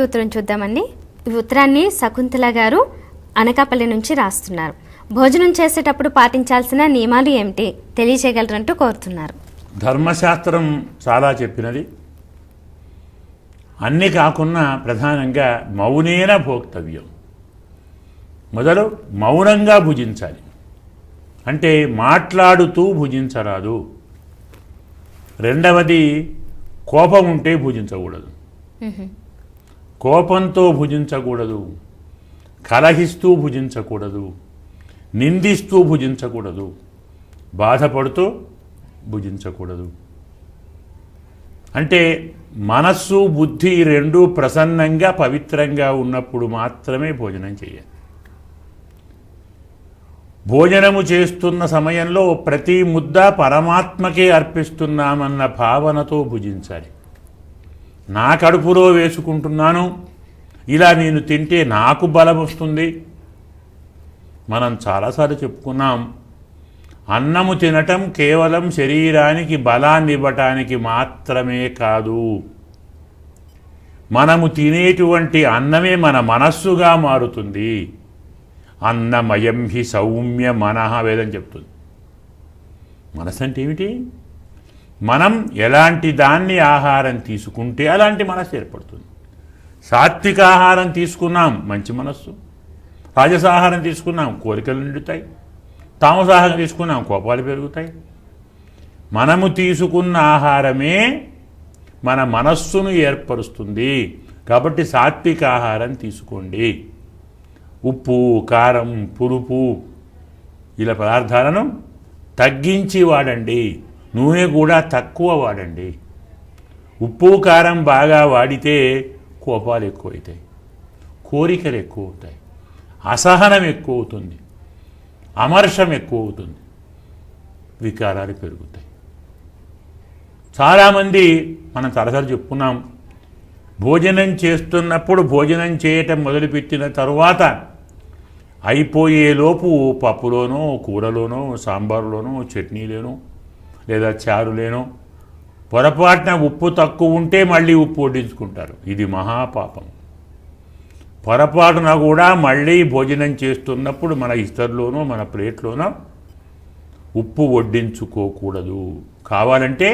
ఉత్తరం చూద్దామండి. ఈ ఉత్తరాన్ని శకుంతల గారు అనకాపల్లి నుంచి రాస్తున్నారు. భోజనం చేసేటప్పుడు పాటించాల్సిన నియమాలు ఏమిటి తెలియచేయగలరంటూ కోరుతున్నారు. ధర్మశాస్త్రం చాలా చెప్పినది. అన్నీ కాకున్నా ప్రధానంగా మౌనేన భోక్తవ్యం. మొదలు మౌనంగా భుజించాలి, అంటే మాట్లాడుతూ భుజించరాదు. రెండవది కోపం ఉంటే భుజించకూడదు, కోపంతో భుజించకూడదు, కలహిస్తూ భుజించకూడదు, నిందిస్తూ భుజించకూడదు, బాధపడుతూ భుజించకూడదు. అంటే మనస్సు బుద్ధి రెండూ ప్రసన్నంగా పవిత్రంగా ఉన్నప్పుడు మాత్రమే భోజనం చేయాలి. భోజనము చేస్తున్న సమయంలో ప్రతి ముద్ద పరమాత్మకే అర్పిస్తున్నామన్న భావనతో భుజించాలి. నా కడుపులో వేసుకుంటున్నాను, ఇలా నేను తింటే నాకు బలం వస్తుంది. మనం చాలాసార్లు చెప్పుకున్నాం, అన్నము తినటం కేవలం శరీరానికి బలాన్ని ఇవ్వటానికి మాత్రమే కాదు. మనము తినేటువంటి అన్నమే మన మనస్సుగా మారుతుంది. అన్నమయం హి సౌమ్య మనః వేదం చెప్తుంది. మనసు అంటే ఏమిటి? మనం ఎలాంటి దాన్ని ఆహారం తీసుకుంటే అలాంటి మనస్సు ఏర్పడుతుంది. సాత్విక ఆహారం తీసుకున్నాం, మంచి మనస్సు. రాజసాహారం తీసుకున్నాం, కోరికలు నిండుతాయి. తామసాహారం తీసుకున్నాం, కోపాలు పెరుగుతాయి. మనము తీసుకున్న ఆహారమే మన మనస్సును ఏర్పరుస్తుంది. కాబట్టి సాత్విక ఆహారం తీసుకోండి. ఉప్పు, కారం, పులుపు ఇలా పదార్థాలను తగ్గించి వాడండి. నూనె కూడా తక్కువ వాడండి. ఉప్పు కారం బాగా వాడితే కోపాలు ఎక్కువవుతాయి, కోరికలు ఎక్కువ అవుతాయి, అసహనం ఎక్కువ అవుతుంది, అమర్షం ఎక్కువ అవుతుంది, వికారాలు పెరుగుతాయి. చాలామంది మనం తరతర చెప్పుకున్నాం, భోజనం చేస్తున్నప్పుడు భోజనం చేయటం మొదలుపెట్టిన తరువాత అయిపోయేలోపు పప్పులోనో కూరలోనో సాంబారులోనో చట్నీలోనో లేదా చారులేనో పొరపాటున ఉప్పు తక్కువ ఉంటే మళ్ళీ ఉప్పు వడ్డించుకుంటారు. ఇది మహాపాపం. పొరపాటున కూడా మళ్ళీ భోజనం చేస్తున్నప్పుడు మన ఇస్తర్లోనో మన ప్లేట్లోనో ఉప్పు వడ్డించుకోకూడదు. కావాలంటే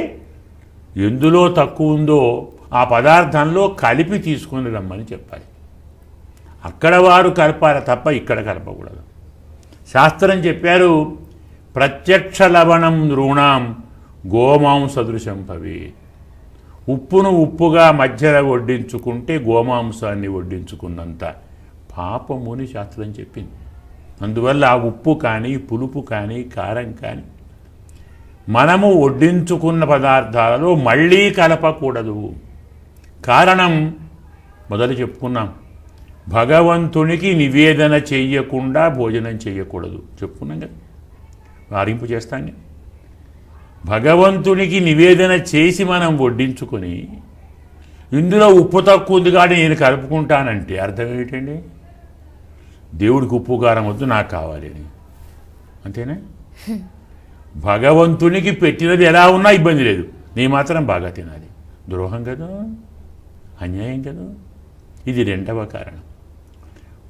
ఎందులో తక్కువ ఉందో ఆ పదార్థంలో కలిపి తీసుకొని రమ్మని చెప్పాలి. అక్కడ వారు కలపాలి తప్ప ఇక్కడ కలపకూడదు. శాస్త్రం చెప్పారు, ప్రత్యక్ష లవణం నృణాం గోమాంసదృశం భవేత్. ఉప్పును ఉప్పుగా మధ్యలో వడ్డించుకుంటే గోమాంసాన్ని వడ్డించుకున్నంత పాపముని శాస్త్రం చెప్పింది. అందువల్ల ఆ ఉప్పు కానీ పులుపు కానీ కారం కానీ మనము వడ్డించుకున్న పదార్థాలలో మళ్ళీ కలపకూడదు. కారణం మొదలు చెప్పుకున్నాం, భగవంతునికి నివేదన చెయ్యకుండా భోజనం చెయ్యకూడదు చెప్పుకున్నాం కదా, వారింపు చేస్తాం కదా. భగవంతునికి నివేదన చేసి మనం వడ్డించుకొని ఇందులో ఉప్పు తక్కువ ఉంది కాబట్టి నేను కలుపుకుంటానంటే అర్థం ఏమిటండి? దేవుడికి ఉప్పు కారం వద్దు, నాకు కావాలి అని, అంతేనా? భగవంతునికి పెట్టినది ఎలా ఉన్నా ఇబ్బంది లేదు, నీ మాత్రం బాగా తినాలి. ద్రోహం కదా, అన్యాయం కదా. ఇది రెండవ కారణం.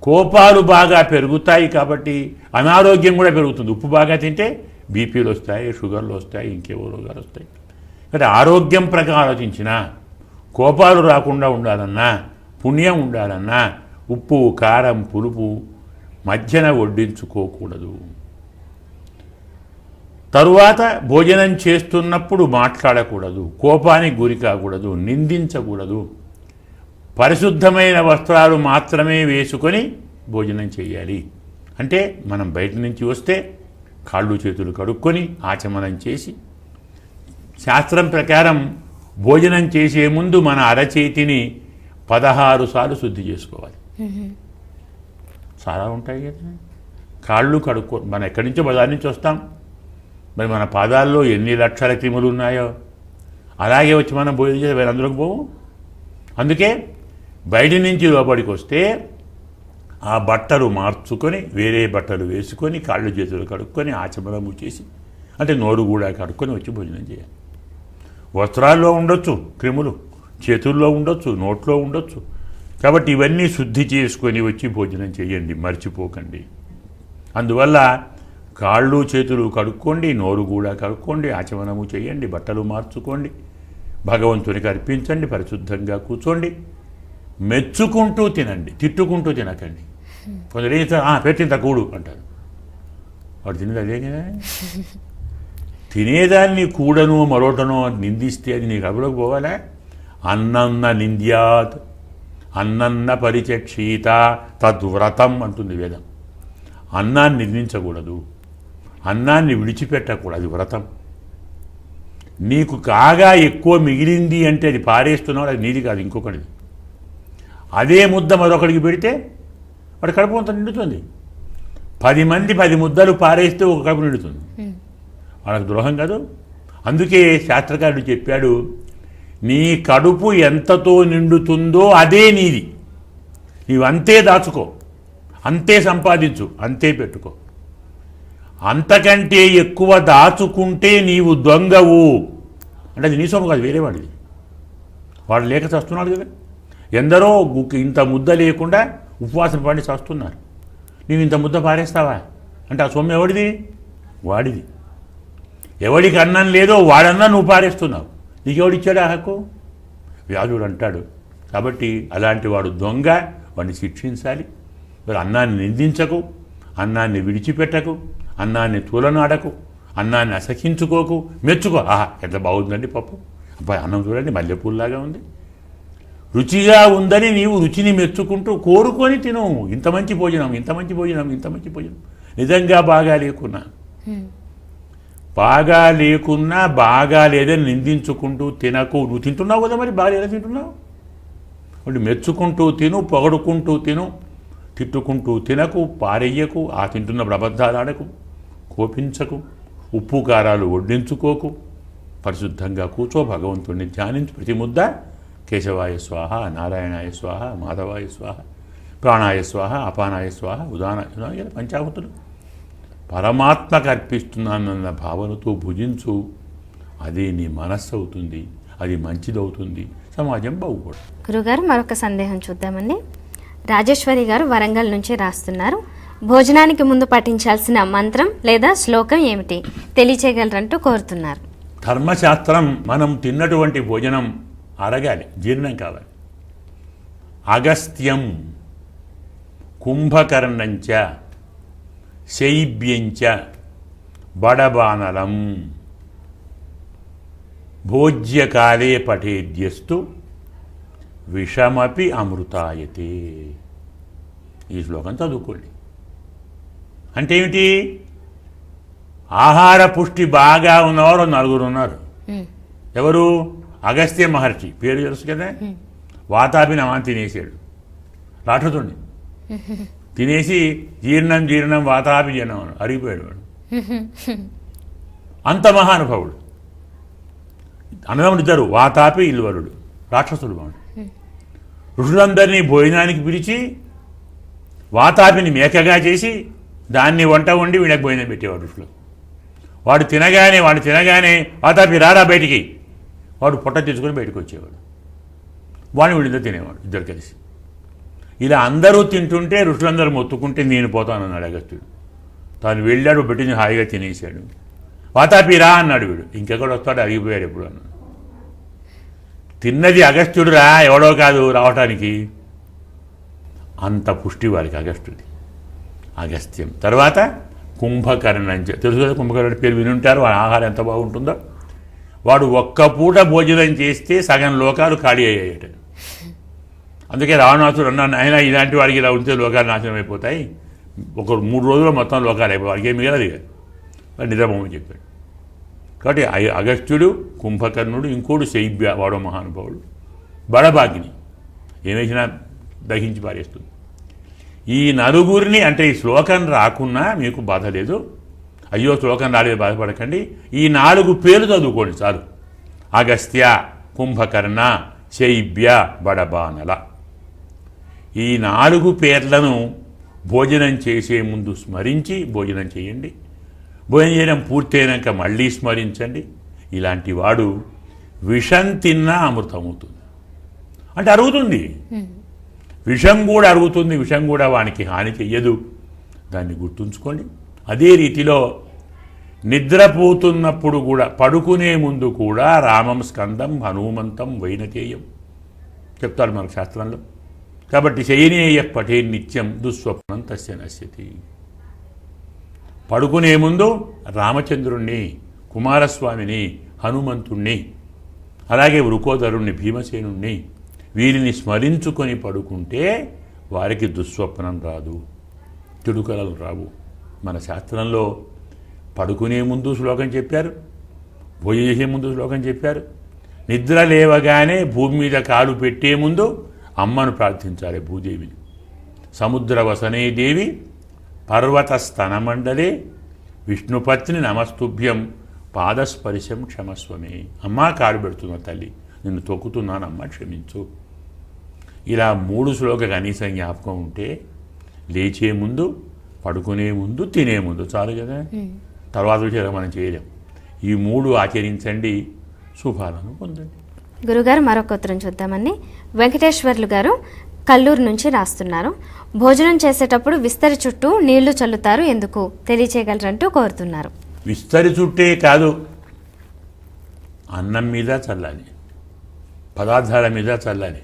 కోపాలు బాగా పెరుగుతాయి కాబట్టి అనారోగ్యం కూడా పెరుగుతుంది. ఉప్పు బాగా తింటే బీపీలు వస్తాయి, షుగర్లు వస్తాయి, ఇంకేవో రోగాలు వస్తాయి. కాబట్టి ఆరోగ్యం ప్రకారం ఆలోచించినా, కోపాలు రాకుండా ఉండాలన్నా, పుణ్యం ఉండాలన్నా ఉప్పు కారం పులుపు మధ్యన వడ్డించుకోకూడదు. తరువాత భోజనం చేస్తున్నప్పుడు మాట్లాడకూడదు, కోపానికి గురి కాకూడదు, నిందించకూడదు. పరిశుద్ధమైన వస్త్రాలు మాత్రమే వేసుకొని భోజనం చేయాలి. అంటే మనం బయట నుంచి వస్తే కాళ్ళు చేతులు కడుక్కొని ఆచమనం చేసి, శాస్త్రం ప్రకారం భోజనం చేసే ముందు మన అరచేతిని 16 సార్లు శుద్ధి చేసుకోవాలి. చాలా ఉంటాయి కదా. కాళ్ళు కడుక్కో, మనం ఎక్కడి నుంచో బజార్ నుంచి వస్తాం, మరి మన పాదాల్లో ఎన్ని లక్షల క్రిములు ఉన్నాయో అలాగే వచ్చి మనం భోజనం చేసి వేరందరికి పోవు. అందుకే బయట నుంచి లోపలికి వస్తే ఆ బట్టలు మార్చుకొని వేరే బట్టలు వేసుకొని కాళ్ళు చేతులు కడుక్కొని ఆచమనము చేసి, అంటే నోరు కూడా కడుక్కొని వచ్చి భోజనం చేయాలి. వస్త్రాల్లో ఉండొచ్చు క్రిములు, చేతుల్లో ఉండొచ్చు, నోట్లో ఉండొచ్చు, కాబట్టి ఇవన్నీ శుద్ధి చేసుకొని వచ్చి భోజనం చేయండి, మర్చిపోకండి. అందువల్ల కాళ్ళు చేతులు కడుక్కోండి, నోరు కూడా కడుక్కోండి, ఆచమనము చేయండి, బట్టలు మార్చుకోండి, భగవంతునికి అర్పించండి, పరిశుద్ధంగా కూర్చోండి, మెచ్చుకుంటూ తినండి, తిట్టుకుంటూ తినకండి. కొందరు ఏం చేస్తారు, పెట్టింత కూడు అంటారు. వాడు తినేది అదే కదా. తినేదాన్ని కూడను మరోటనో నిందిస్తే అది నీకు అభిలోకి పోవాలా? అన్నన్న నింద్యాత్ అన్నన్న పరిచక్షీత తద్వ్రతం అంటుంది వేదం. అన్నాన్ని నిందించకూడదు, అన్నాన్ని విడిచిపెట్టకూడదు, అది వ్రతం. నీకు కాగా ఎక్కువ మిగిలింది అంటే అది పారేస్తున్నావు, అది నీది కాదు, ఇంకొకటిది. అదే ముద్ద మరొకడికి పెడితే వాడు కడుపు అంతా నిండుతుంది. 10 మంది 10 ముద్దలు పారేస్తే ఒక కడుపు నిండుతుంది. వాళ్ళకి ద్రోహం కాదు. అందుకే శాస్త్రకారుడు చెప్పాడు, నీ కడుపు ఎంతతో నిండుతుందో అదే నీది. నీవు అంతే దాచుకో, అంతే సంపాదించు, అంతే పెట్టుకో. అంతకంటే ఎక్కువ దాచుకుంటే నీవు దొంగవు. అంటే అది నీ సొమ్ము కాదు, వేరే వాడిది. వాడు లేక చస్తున్నాడు కదా. ఎందరో ఇంత ముద్ద లేకుండా ఉపవాసం పడి చస్తున్నారు. నీవు ఇంత ముద్ద పారేస్తావా అంటే ఆ సొమ్ము ఎవడిది? వాడిది. ఎవడికి అన్నం లేదో వాడన్నా నువ్వు పారేస్తున్నావు. నీకెవడిచ్చాడు ఆ హక్కు? వ్యాధుడు అంటాడు. కాబట్టి అలాంటి వాడు దొంగ, వాడిని శిక్షించాలి. మరి అన్నాన్ని నిందించకు, అన్నాన్ని విడిచిపెట్టకు, అన్నాన్ని తూలనాడకు, అన్నాన్ని అసహించుకోకు, మెచ్చుకో. ఎంత బాగుందండి పప్పు, అబ్బాయి అన్నం చూడండి మల్లెపూల్లాగా ఉంది, రుచిగా ఉందని నీవు రుచిని మెచ్చుకుంటూ కోరుకొని తిను. ఇంత మంచి భోజనం, ఇంత మంచి భోజనం, ఇంత మంచి భోజనం. నిజంగా బాగా లేకున్నా బాగా లేదని నిందించుకుంటూ తినకు. నువ్వు తింటున్నావు కదా, మరి బాగా లేదా తింటున్నావు? అంటే మెచ్చుకుంటూ తిను, పొగడుకుంటూ తిను, తిట్టుకుంటూ తినకు, పారెయ్యకు, ఆ తింటున్నప్పుడు అబద్ధాలు ఆడకు, కోపించకు, ఉప్పు కారాలు వడ్డించుకోకు, పరిశుద్ధంగా కూర్చో, భగవంతుడిని ధ్యానించు. ప్రతి ముద్ద కేశవాయ స్వాహ, నారాయణాయ స్వాహ, మాధవాయ స్వాహ, ప్రాణాయ స్వాహ, అపానాయ స్వాహ, ఉదానాయ పంచాహుతులు పరమాత్మకు అర్పిస్తున్నానన్న భావనతో భుజించు. అదే నీ మనస్సు అవుతుంది, అది మంచిదవుతుంది, సమాజం బాగుపడు. గురుగారు మరొక సందేహం చూద్దామండి. రాజేశ్వరి గారు వరంగల్ నుంచి రాస్తున్నారు, భోజనానికి ముందు పఠించాల్సిన మంత్రం లేదా శ్లోకం ఏమిటి తెలియచేయగలరంటూ కోరుతున్నారు. ధర్మశాస్త్రం మనం తిన్నటువంటి భోజనం అరగాలి, జీర్ణం కావాలి. అగస్త్యం కుంభకర్ణంచ శైబ్యంచ బడబానలం భోజ్యకాలే పఠేద్యస్తు విషమపి అమృతాయతే. ఈ శ్లోకం చదువుకోండి. అంటే ఏమిటి? ఆహార పుష్టి బాగా ఉన్నవారు 4 ఉన్నారు. ఎవరు? అగస్త్య మహర్షి, పేరు తెలుసు కదా. వాతాపిని అమాన్ తినేసాడు, రాక్షసుడిని తినేసి జీర్ణం వాతాపి జనం అరిగిపోయాడు వాడు. అంత మహానుభావుడు. అన్నదమ్ముడు 2, వాతాపి ఇల్వరుడు, రాక్షసుడు వాడు. ఋషులందరినీ భోజనానికి పిలిచి వాతాపిని మేకగా చేసి దాన్ని వంట వండి వీళ్ళకి భోజనం పెట్టేవాడు ఋషులు. వాడు తినగానే వాతాపి రారా బయటికి, వాడు పొట్ట తెచ్చుకొని బయటకు వచ్చేవాడు. వాడిని వీళ్ళిద్దరు తినేవాడు, ఇద్దరు కలిసి. ఇలా అందరూ తింటుంటే ఋషులందరూ మొత్తుకుంటే నేను పోతానన్నాడు అగస్త్యుడు. తాను వెళ్ళాడు, పెట్టింది హాయిగా తినేసాడు. వాతాపి రా అన్నాడు వీడు. ఇంకెక్కడ వస్తాడు, అరిగిపోయాడు ఎప్పుడు అన్నాడు. తిన్నది అగస్త్యుడు రా, ఎవడో కాదు రావటానికి. అంత పుష్టి వారికి అగస్త్యుడి. అగస్త్యం తర్వాత కుంభకర్ణం, తెలుసు కదా కుంభకర్ణుడి పేరు వినుంటారు. వాడి ఆహారం ఎంత బాగుంటుందో. వాడు ఒక్క పూట భోజనం చేస్తే సగం లోకాలు ఖాళీ అయ్యాయట. అందుకే రావణాసుడు అన్నాను, అయినా ఇలాంటి వాడికి ఇలా ఉంటే లోకాలు నాశనం అయిపోతాయి, ఒక 3 రోజుల్లో మొత్తం లోకాలు అయిపోయి వాడికి ఏమి మిగలదు వాడు నిద్రపోమని చెప్పాడు. కాబట్టి అగస్త్యుడు, కుంభకర్ణుడు, ఇంకోడు శైబ్య, వాడో మహానుభావుడు, బడబాగ్ని ఏమేసినా దహించి పారేస్తుంది. ఈ 4 అంటే ఈ శ్లోకం రాకున్నా మీకు బాధ లేదు, అయ్యో శ్లోకం రాలేదు బాధపడకండి. ఈ 4 పేర్లు చదువుకోండి చాలు. అగస్త్య, కుంభకర్ణ, శైబ్య, బడబానల. ఈ 4 పేర్లను భోజనం చేసే ముందు స్మరించి భోజనం చేయండి. భోజనం చేయడం పూర్తయినాక మళ్ళీ స్మరించండి. ఇలాంటి వాడు విషం తిన్నా అమృతమవుతుంది. అంటే అరుగుతుంది. విషం కూడా అరుగుతుంది, విషం కూడా వానికి హాని చెయ్యదు. దాన్ని గుర్తుంచుకోండి. అదే రీతిలో నిద్రపోతున్నప్పుడు కూడా, పడుకునే ముందు కూడా రామం స్కందం హనుమంతం వైనతేయం చెప్తారు మన శాస్త్రంలో. కాబట్టి శయనేయ పఠే నిత్యం దుస్వప్నం తస్య నశ్యతి. పడుకునే ముందు రామచంద్రుణ్ణి, కుమారస్వామిని, హనుమంతుణ్ణి, అలాగే వృకోదరుణ్ణి, భీమసేనుణ్ణి, వీరిని స్మరించుకొని పడుకుంటే వారికి దుస్వప్నం రాదు, చెడుకలలు రావు. మన శాస్త్రంలో పడుకునే ముందు శ్లోకం చెప్పారు, భోజనం చేసే ముందు శ్లోకం చెప్పారు. నిద్ర లేవగానే భూమి మీద కాలు పెట్టే ముందు అమ్మను ప్రార్థించాలి, భూదేవిని. సముద్రవసనే దేవి పర్వత స్తనమండలే విష్ణుపత్ని నమస్తుభ్యం పాదస్పర్శం క్షమస్వమే. అమ్మా కాలు పెడుతున్న తల్లి, నిన్ను తొక్కుతున్నానమ్మా క్షమించు. ఇలా 3 శ్లోక కనీసం జ్ఞాపకం ఉంటే లేచే ముందు, పడుకునే ముందు, తినే ముందు చాలు కదా. తర్వాత విషయాలు మనం చేయలేం. ఈ 3 ఆచరించండి, శుభాలను పొందండి. గురుగారు మరొక ఉత్తరం చూద్దామండి. వెంకటేశ్వర్లు గారు కల్లూరు నుంచి రాస్తున్నారు. భోజనం చేసేటప్పుడు విస్తరి చుట్టూ నీళ్లు చల్లుతారు, ఎందుకు తెలియచేయగలరంటూ కోరుతున్నారు. విస్తరి చుట్టే కాదు, అన్నం మీద చల్లాలి, పదార్థాల మీద చల్లాలి.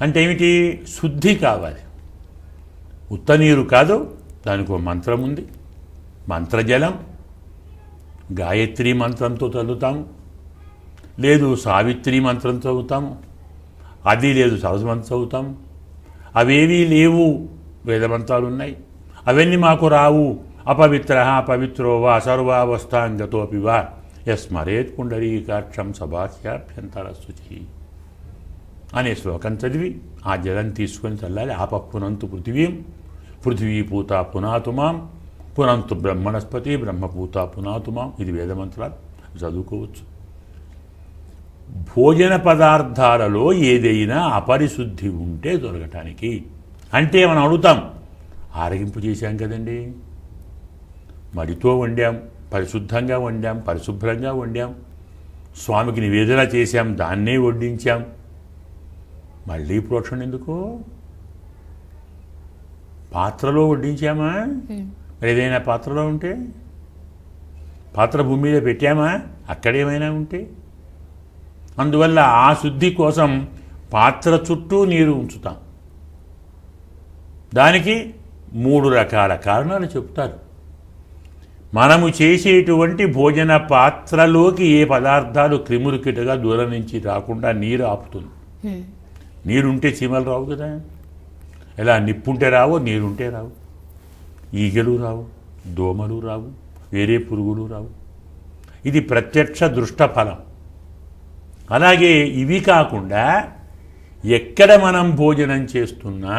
అంటే ఏమిటి? శుద్ధి కావాలి. ఉత్త నీరు కాదు, దానికి ఒక మంత్రం ఉంది. మంత్రజలం గాయత్రి మంత్రంతో చదువుతాము, లేదు సావిత్రి మంత్రం చదువుతాము, అది లేదు సరస్వతి మంత్రం చదువుతాము. అవేవీ లేవు, వేదమంత్రాలు ఉన్నాయి, అవన్నీ మాకు రావు. అపవిత్ర అపవిత్రో వా సర్వావస్థాంగతోపి వా యస్మరేత్ పుండరీకాక్షం సభాఖ్యాభ్యంతర శుచి అనే శ్లోకం చదివి ఆ జలం తీసుకొని చల్లాలి. ఆపఃపునంతు పృథివీం పృథివీ పూత పునాతుమాం పునంతు బ్రహ్మణస్పతి బ్రహ్మపూత పునాతుమాం. ఇది వేదమంత్రాలు, చదువుకోవచ్చు. భోజన పదార్థాలలో ఏదైనా అపరిశుద్ధి ఉంటే దొరకటానికి, అంటే మనం అడుగుతాం, ఆరగింపు చేశాం కదండి, మడితో వండాం, పరిశుద్ధంగా వండాం, పరిశుభ్రంగా వండాం, స్వామికి నివేదన చేశాం, దాన్నే వడ్డించాం, మళ్ళీ ప్రోక్షణ ఎందుకు? పాత్రలో వడ్డించామా? మరి ఏదైనా పాత్రలో ఉంటే, పాత్ర భూమి మీద పెట్టామా? అక్కడేమైనా ఉంటే, అందువల్ల ఆ శుద్ధి కోసం పాత్ర చుట్టూ నీరు ఉంచుతాం. దానికి 3 రకాల కారణాలు చెప్తారు. మనము చేసేటువంటి భోజన పాత్రలోకి ఏ పదార్థాలు క్రిములుకిటగా దూరం నుంచి రాకుండా నీరు ఆపుతుంది. నీరుంటే చీమలు రావు కదా, ఎలా నిప్పుంటే రావో నీరుంటే రావు, ఈగలు రావు, దోమలు రావు, వేరే పురుగులు రావు. ఇది ప్రత్యక్ష దృష్ట ఫలం. అలాగే ఇవి కాకుండా ఎక్కడ మనం భోజనం చేస్తున్నా,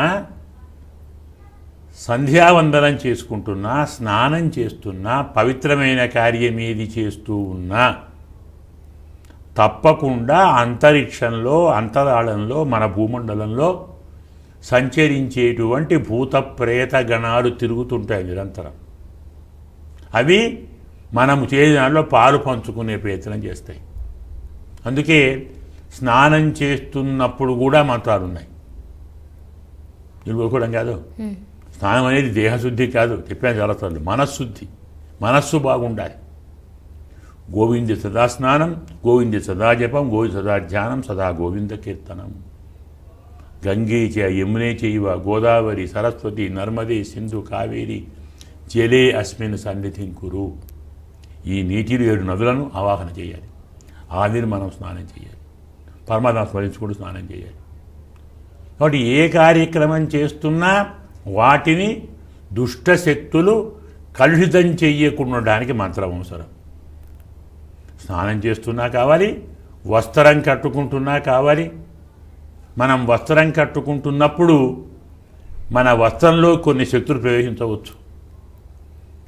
సంధ్యావందనం చేసుకుంటున్నా, స్నానం చేస్తున్నా, పవిత్రమైన కార్యం ఏది చేస్తూ ఉన్నా తప్పకుండా అంతరిక్షంలో, అంతరాళంలో, మన భూమండలంలో సంచరించేటువంటి భూత ప్రేత గణాలు తిరుగుతుంటాయి నిరంతరం. అవి మనము చేసిన దాంట్లో పాలు పంచుకునే ప్రయత్నం చేస్తాయి. అందుకే స్నానం చేస్తున్నప్పుడు కూడా మంత్రాలు ఉన్నాయి. నిలువకోవడం కాదు, స్నానం అనేది దేహశుద్ధి కాదు, చెప్పాను చాలాసార్లు, మనశ్శుద్ధి. మనస్సు బాగుండాలి. గోవింద సదా స్నానం, గోవింద సదా జపం, గోవింద సదా ధ్యానం, సదా గోవింద కీర్తనం. గంగే చ యమునే చైవ గోదావరి సరస్వతి నర్మదే సింధు కావేరి జలే అస్మిన్ సన్నిధిం కురు. ఈ నీటిలో 7 నదులను ఆవాహన చేయాలి. ఆ నీరు మనం స్నానం చేయాలి, పరమాత్మ స్మరించుకుంటూ స్నానం చేయాలి. కాబట్టి ఏ కార్యక్రమం చేస్తున్నా వాటిని దుష్టశక్తులు కలుషితం చెయ్యకుండడానికి మంత్రం అవసరం. స్నానం చేస్తున్నా కావాలి, వస్త్రం కట్టుకుంటున్నా కావాలి. మనం వస్త్రం కట్టుకుంటున్నప్పుడు మన వస్త్రంలో కొన్ని శక్తులు ప్రవేశించవచ్చు,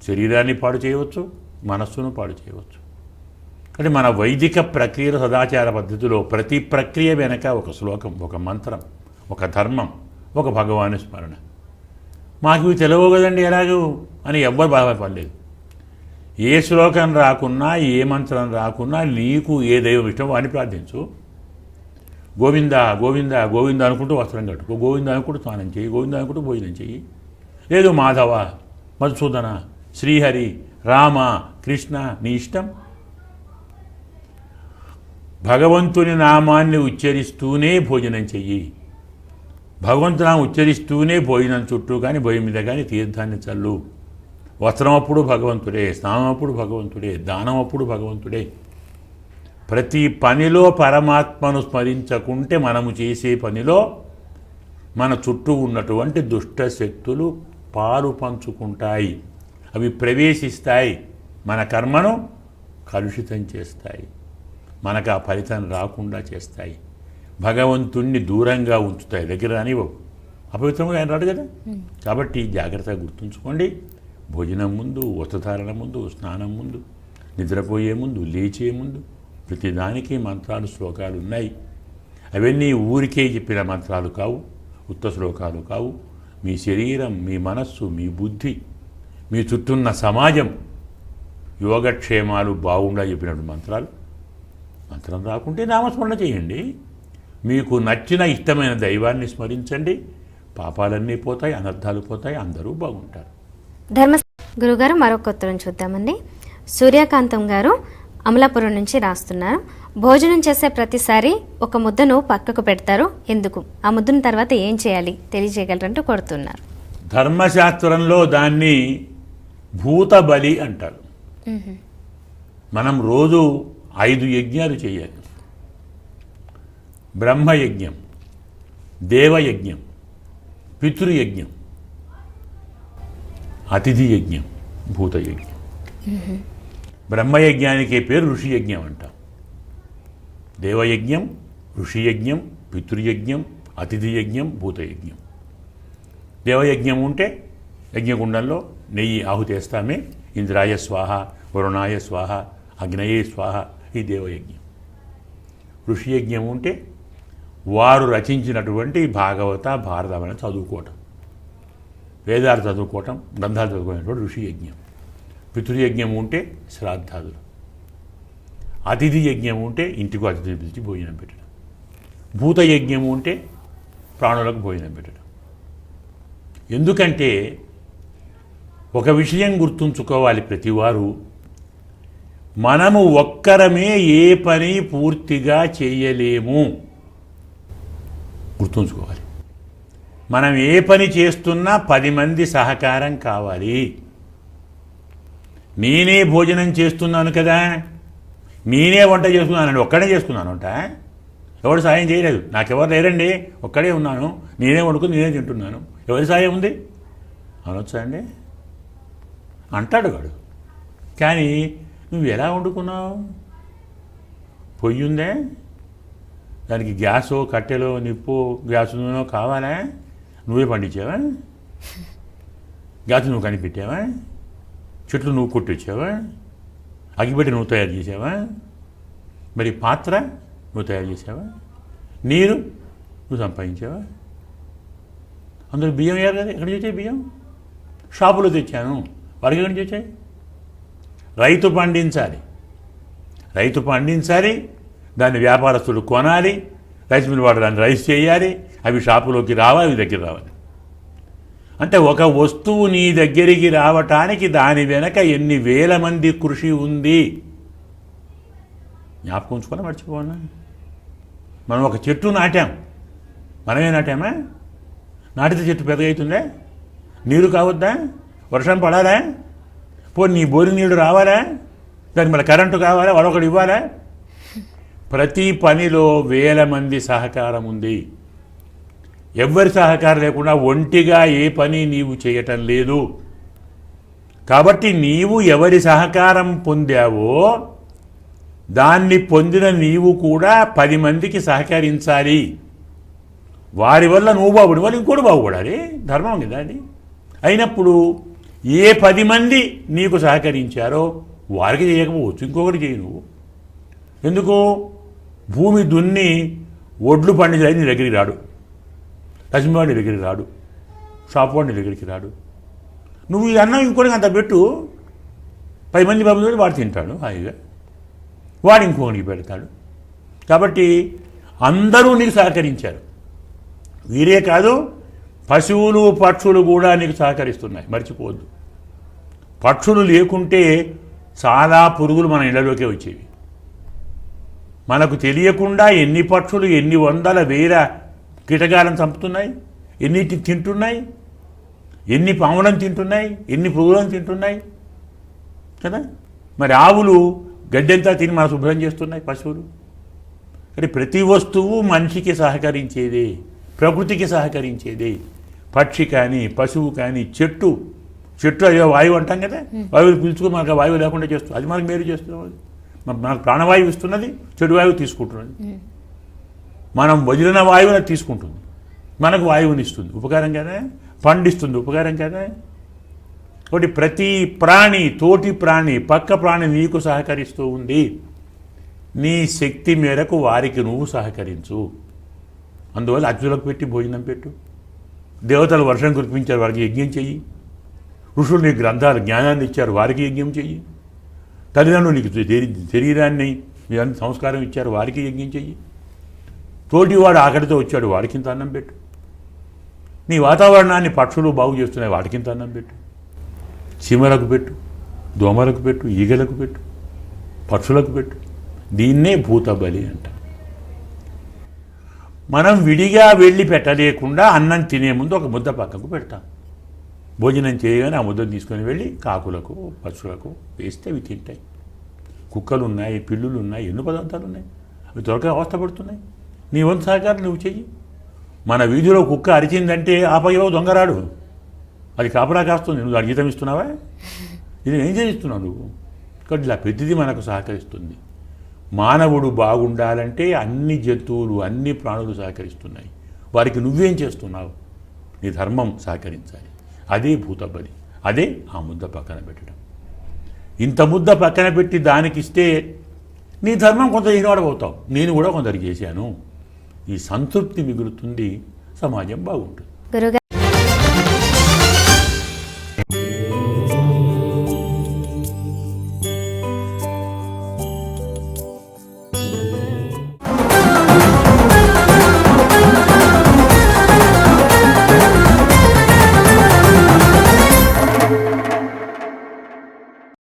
శరీరాన్ని పాడు చేయవచ్చు, మనస్సును పాడు చేయవచ్చు. అంటే మన వైదిక ప్రక్రియల సదాచార పద్ధతిలో ప్రతి ప్రక్రియ వెనక ఒక శ్లోకం, ఒక మంత్రం, ఒక ధర్మం, ఒక భగవాను స్మరణ. మాకు ఇవి తెలియవు కదండి ఎలాగూ అని ఎవ్వరు బాధపడలేదు. ఏ శ్లోకం రాకున్నా, ఏ మంత్రం రాకున్నా నీకు ఏ దైవం ఇష్టమో అని ప్రార్థించు. గోవింద గోవింద గోవింద అనుకుంటూ వస్త్రం కట్టుకో, గోవింద అనుకుంటూ స్నానం చేయి, గోవింద అనుకుంటూ భోజనం చెయ్యి. లేదు మాధవ, మధుసూదన, శ్రీహరి, రామ, కృష్ణ, నీ ఇష్టం. భగవంతుని నామాన్ని ఉచ్చరిస్తూనే భోజనం చెయ్యి. భగవంతుని నామం ఉచ్చరిస్తూనే భోజనం చుట్టూ కానీ భోజనం మీద కానీ తీర్థాన్ని చల్లు. వస్త్రం అప్పుడు భగవంతుడే, స్నానం అప్పుడు భగవంతుడే, దానం అప్పుడు భగవంతుడే. ప్రతి పనిలో పరమాత్మను స్మరించకుంటే మనము చేసే పనిలో మన చుట్టూ ఉన్నటువంటి దుష్ట శక్తులు పాలు పంచుకుంటాయి. అవి ప్రవేశిస్తాయి, మన కర్మను కలుషితం చేస్తాయి, మనకు ఆ ఫలితం రాకుండా చేస్తాయి, భగవంతుణ్ణి దూరంగా ఉంచుతాయి, దగ్గర రానివ్వవు. అపవిత్రంగా ఆయన రాడు కదా. కాబట్టి జాగ్రత్తగా గుర్తుంచుకోండి. భోజనం ముందు, వస్త్రధారణ ముందు, స్నానం ముందు, నిద్రపోయే ముందు, లేచే ముందు ప్రతిదానికి మంత్రాలు, శ్లోకాలు ఉన్నాయి. అవన్నీ ఊరికే చెప్పిన మంత్రాలు కావు, ఉత్త శ్లోకాలు కావు. మీ శరీరం, మీ మనస్సు, మీ బుద్ధి, మీ చుట్టూన్న సమాజం యోగక్షేమాలు బాగుండా చెప్పినటువంటి మంత్రాలు. మంత్రం రాకుంటే నామస్మరణ చేయండి. మీకు నచ్చిన ఇష్టమైన దైవాన్ని స్మరించండి. పాపాలన్నీ పోతాయి, అనర్థాలు పోతాయి, అందరూ బాగుంటారు. ధర్మ గురుగారు మరొక ఉత్తరం చూద్దామండి. సూర్యకాంతం గారు అమలాపురం నుంచి రాస్తున్నారు. భోజనం చేసే ప్రతిసారి ఒక ముద్దను పక్కకు పెడతారు, ఎందుకు? ఆ ముద్దను తర్వాత ఏం చేయాలి తెలియజేయగలరంటూ కోరుతున్నారు. ధర్మశాస్త్రంలో దాన్ని భూత బలి అంటారు. మనం రోజు 5 యజ్ఞాలు చేయాలి. బ్రహ్మయజ్ఞం, దేవయజ్ఞం, పితృయజ్ఞం, అతిథి యజ్ఞం, భూతయజ్ఞం. బ్రహ్మయజ్ఞానికే పేరు ఋషియజ్ఞం అంటాం. దేవయజ్ఞం, ఋషియజ్ఞం, పితృయజ్ఞం, అతిథి యజ్ఞం, భూతయజ్ఞం. దేవయజ్ఞం ఉంటే యజ్ఞగుండంలో నెయ్యి ఆహుతి వేస్తామే. ఇంద్రాయ స్వాహ, వరుణాయ స్వాహ, అగ్నయే స్వాహ, ఈ దేవయజ్ఞం. ఋషియజ్ఞం ఉంటే వారు రచించినటువంటి భాగవత, భారతమైన చదువుకోవటం, వేదాలు చదువుకోవటం, గ్రంథాలు చదువుకునేటువంటి ఋషియజ్ఞం. పితృయజ్ఞం ఉంటే శ్రాద్ధాదులు. అతిథి యజ్ఞం ఉంటే ఇంటికి అతిథి పిలిచి భోజనం పెట్టడం. భూతయజ్ఞం ఉంటే ప్రాణులకు భోజనం పెట్టడం. ఎందుకంటే ఒక విషయం గుర్తుంచుకోవాలి ప్రతివారు, మనము ఒక్కరమే ఏ పని పూర్తిగా చేయలేము. గుర్తుంచుకోవాలి. మనం ఏ పని చేస్తున్నా 10 మంది సహకారం కావాలి. నేనే భోజనం చేస్తున్నాను కదా, నేనే వంట చేస్తున్నానండి, ఒక్కడే చేసుకున్నాను వంట, ఎవరు సాయం చేయలేదు, నాకెవరు లేరండి, ఒక్కడే ఉన్నాను, నేనే వండుకుని నేనే తింటున్నాను, ఎవరి సాయం ఉంది అనొచ్చా అండి? అంటాడు వాడు. కానీ నువ్వు ఎలా వండుకున్నావు? పొయ్యి ఉందే, దానికి గ్యాసో, కట్టెలో, నిప్పు, గ్యాస్ నూనె కావాలా? నువ్వే పండించావా? గ్యాస్ నువ్వు కనిపెట్టావా? చెట్లు నువ్వు కొట్టించావా? అగ్గిపెట్టి నువ్వు తయారు చేసావా? మరి పాత్ర నువ్వు తయారు చేసావా? నీరు నువ్వు సంపాదించావా? అందులో బియ్యం వేయాలి కదా, ఎక్కడి నుంచి వచ్చాయి బియ్యం? షాపులో తెచ్చాను, వాడికి ఎక్కడి నుంచి వచ్చాయి? రైతు పండించాలి, రైతు పండించాలి, దాన్ని వ్యాపారస్తులు కొనాలి, రైస్ మిల్ వాడు దాన్ని రైస్ చేయాలి, అవి షాపులోకి రావాలి, అవి దగ్గర రావాలి. అంటే ఒక వస్తువు నీ దగ్గరికి రావటానికి దాని వెనక ఎన్ని వేల మంది కృషి ఉంది. జ్ఞాపకం ఉంచుకొని మర్చిపోనా? మనం ఒక చెట్టు నాటాం, మనమే నాటామా? నాటితే చెట్టు పెద్దగా అవుతుందా? నీరు కావద్దా? వర్షం పడాలా? పోనీ నీ బోరింగ్ నీళ్ళు రావాలా? దానికి మళ్ళీ కరెంటు కావాలా? వాడొకడు ఇవ్వాలా? ప్రతి పనిలో వేల మంది సహకారం ఉంది. ఎవ్వరి సహకారం లేకుండా ఒంటిగా ఏ పని నీవు చేయటం లేదు. కాబట్టి నీవు ఎవరి సహకారం పొందావో దాన్ని పొందిన నీవు కూడా 10 మందికి సహకరించాలి. వారి వల్ల నువ్వు బాగుపడి వాళ్ళు ఇంకోటి బాగుపడాలి. ధర్మం కదా అది. అయినప్పుడు ఏ 10 మంది నీకు సహకరించారో వారికి చేయకపోవచ్చు, ఇంకొకటి చేయి నువ్వు. ఎందుకు? భూమి దున్ని ఒడ్లు పండించడానికి నీ దగ్గరికి రాడు, లక్ష్మీవాడి దగ్గరికి రాడు, షాప్ వాడి దగ్గరికి రాడు. నువ్వు ఈ అన్నం ఇంకోటికి అంత పెట్టు, 10 మంది బాబు వాడు తింటాడు హాయిగా, వాడు ఇంకొకరికి పెడతాడు. కాబట్టి అందరూ నీకు సహకరించారు. వీరే కాదు, పశువులు పక్షులు కూడా నీకు సహకరిస్తున్నాయి, మర్చిపోవద్దు. పక్షులు లేకుంటే చాలా పురుగులు మన ఇళ్లలోకే వచ్చేవి. మనకు తెలియకుండా ఎన్ని పక్షులు ఎన్ని వందల వేల కీటకాలను చంపుతున్నాయి, ఎన్నిటిని తింటున్నాయి, ఎన్ని పాములను తింటున్నాయి, ఎన్ని పురుగులను తింటున్నాయి కదా. మరి ఆవులు గడ్డంతా తిని మన శుభ్రం చేస్తున్నాయి, పశువులు. అంటే ప్రతి వస్తువు మనిషికి సహకరించేదే, ప్రకృతికి సహకరించేదే. పక్షి కానీ పశువు కానీ చెట్టు అయ్యో వాయువు అంటాం కదా, వాయువులు పీల్చుకుని మనకు ఆ వాయువు లేకుండా చేస్తుంది, అది మనకు మేలు చేస్తున్నాం. అది మనకు ప్రాణవాయువు ఇస్తున్నది, చెడు వాయువు తీసుకుంటున్నది. మనం వదిలిన వాయువుని తీసుకుంటుంది, మనకు వాయువుని ఇస్తుంది, ఉపకారం కదా. పండిస్తుంది, ఉపకారం కదా. ఒకటి ప్రతి ప్రాణి, తోటి ప్రాణి, పక్క ప్రాణి నీకు సహకరిస్తూ ఉంది. నీ శక్తి మేరకు వారికి నువ్వు సహకరించు. అందువల్ల అర్జులకు పెట్టి భోజనం పెట్టు. దేవతలు వర్షం కురిపించారు, వారికి యజ్ఞం చెయ్యి. ఋషులు నీకు గ్రంథాలు జ్ఞానాన్ని ఇచ్చారు, వారికి యజ్ఞం చెయ్యి. తల్లిదండ్రులు నీకు శరీరాన్ని మీ సంస్కారం ఇచ్చారు, వారికి యజ్ఞం చెయ్యి. తోటివాడు ఆకలితో వచ్చాడు, వాడికింత అన్నం పెట్టు. నీ వాతావరణాన్ని పక్షులు బాగు చేస్తున్నాయి, వాటికింత అన్నం పెట్టు. చీమలకు పెట్టు, దోమలకు పెట్టు, ఈగలకు పెట్టు, పక్షులకు పెట్టు. దీన్నే భూతబలి అంట. మనం విడిగా వెళ్ళి పెట్టలేకుండా అన్నం తినే ముందు ఒక ముద్ద పక్కకు పెడతాం. భోజనం చేయగానే ఆ ముద్దను తీసుకొని వెళ్ళి కాకులకు పక్షులకు వేస్తే అవి తింటాయి. కుక్కలు ఉన్నాయి, పిల్లులు ఉన్నాయి, ఎన్నో పదార్థాలు ఉన్నాయి, అవి త్వరగా అవస్థపడుతున్నాయి. నీ వంతు సహకారం నువ్వు చెయ్యి. మన వీధిలో కుక్క అరిచిందంటే ఆపయ్యో దొంగరాడు, అది కాపలా కాస్తుంది, నువ్వు దానికి జీతం ఇస్తున్నావా? ఇది ఏం చేస్తున్నావు నువ్వు? కాబట్టి ఇలా ప్రతిదీ మనకు సహకరిస్తుంది. మానవుడు బాగుండాలంటే అన్ని జంతువులు అన్ని ప్రాణులు సహకరిస్తున్నాయి. వారికి నువ్వేం చేస్తున్నావు? నీ ధర్మం సహకరించాలి. అదే భూతబలి, అదే ఆ ముద్ద పక్కన పెట్టడం. ఇంత ముద్ద పక్కన పెట్టి దానికిస్తే నీ ధర్మం కొంత ఈనాడవుతావు. నేను కూడా కొందరికి చేశాను, ఈ సంతృప్తి మిగులుతుంది, సమాజం బాగుంటుంది. గురుగారు